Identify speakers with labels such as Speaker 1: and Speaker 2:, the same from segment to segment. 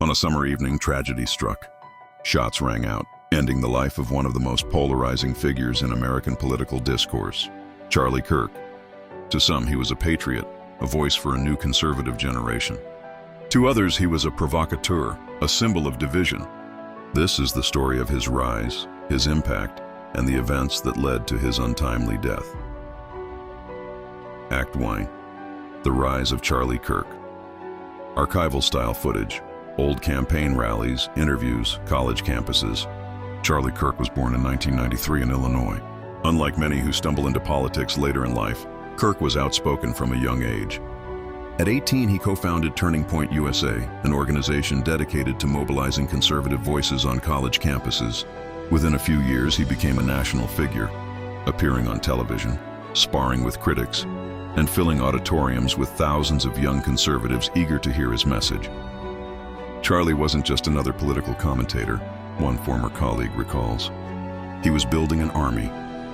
Speaker 1: On a summer evening, tragedy struck. Shots rang out, ending the life of one of the most polarizing figures in American political discourse, Charlie Kirk. To some, he was a patriot, a voice for a new conservative generation. To others, he was a provocateur, a symbol of division. This is the story of his rise, his impact, and the events that led to his untimely death. Act 1. The Rise of Charlie Kirk. Archival-style footage, old campaign rallies, interviews, college campuses. Charlie Kirk was born in 1993 in Illinois. Unlike many who stumble into politics later in life, Kirk was outspoken from a young age. At 18, he co-founded Turning Point USA, an organization dedicated to mobilizing conservative voices on college campuses. Within a few years, he became a national figure, appearing on television, sparring with critics, and filling auditoriums with thousands of young conservatives eager to hear his message. Charlie wasn't just another political commentator, one former colleague recalls. He was building an army,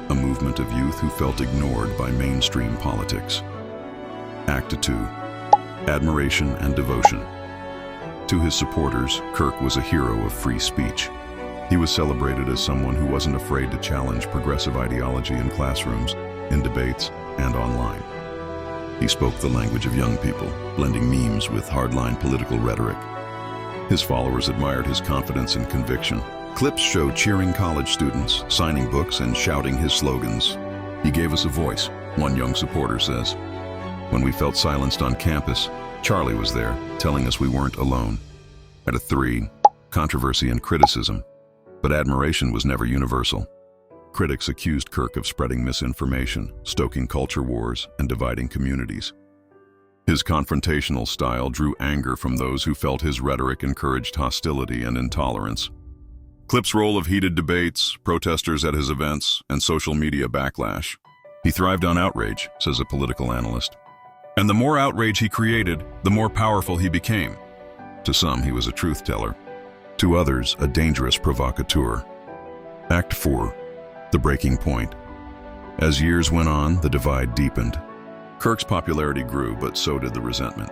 Speaker 1: a movement of youth who felt ignored by mainstream politics. Act 2. Admiration and devotion. To his supporters, Kirk was a hero of free speech. He was celebrated as someone who wasn't afraid to challenge progressive ideology in classrooms, in debates, and online. He spoke the language of young people, blending memes with hardline political rhetoric. His followers admired his confidence and conviction. Clips show cheering college students, signing books, and shouting his slogans. He gave us a voice, one young supporter says. When we felt silenced on campus, Charlie was there, telling us we weren't alone. At 3, controversy and criticism. But admiration was never universal. Critics accused Kirk of spreading misinformation, stoking culture wars, and dividing communities. His confrontational style drew anger from those who felt his rhetoric encouraged hostility and intolerance. Clips roll of heated debates, protesters at his events, and social media backlash. He thrived on outrage, says a political analyst. And the more outrage he created, the more powerful he became. To some, he was a truth teller. To others, a dangerous provocateur. Act 4. The breaking point. As years went on, the divide deepened. Kirk's popularity grew, but so did the resentment.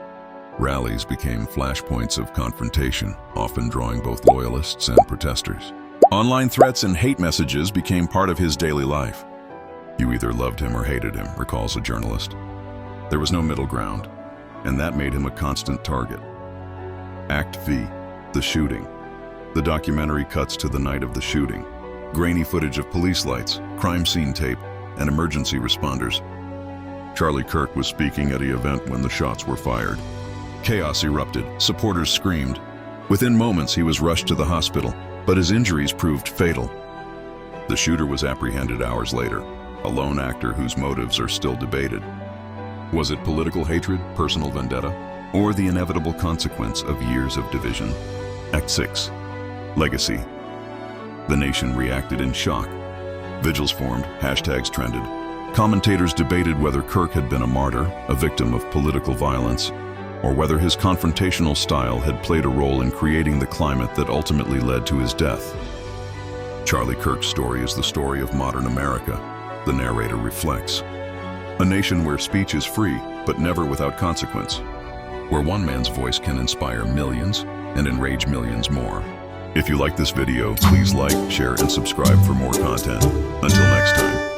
Speaker 1: Rallies became flashpoints of confrontation, often drawing both loyalists and protesters. Online threats and hate messages became part of his daily life. You either loved him or hated him, recalls a journalist. There was no middle ground, and that made him a constant target. Act V. The shooting. The documentary cuts to the night of the shooting. Grainy footage of police lights, crime scene tape, and emergency responders. Charlie Kirk was speaking at an event when the shots were fired. Chaos erupted, supporters screamed. Within moments, he was rushed to the hospital, but his injuries proved fatal. The shooter was apprehended hours later, a lone actor whose motives are still debated. Was it political hatred, personal vendetta, or the inevitable consequence of years of division? Act 6. Legacy. The nation reacted in shock. Vigils formed, hashtags trended. Commentators debated whether Kirk had been a martyr, a victim of political violence, or whether his confrontational style had played a role in creating the climate that ultimately led to his death. Charlie Kirk's story is the story of modern America, the narrator reflects. A nation where speech is free, but never without consequence. Where one man's voice can inspire millions and enrage millions more. If you like this video, please like, share, and subscribe for more content. Until next time.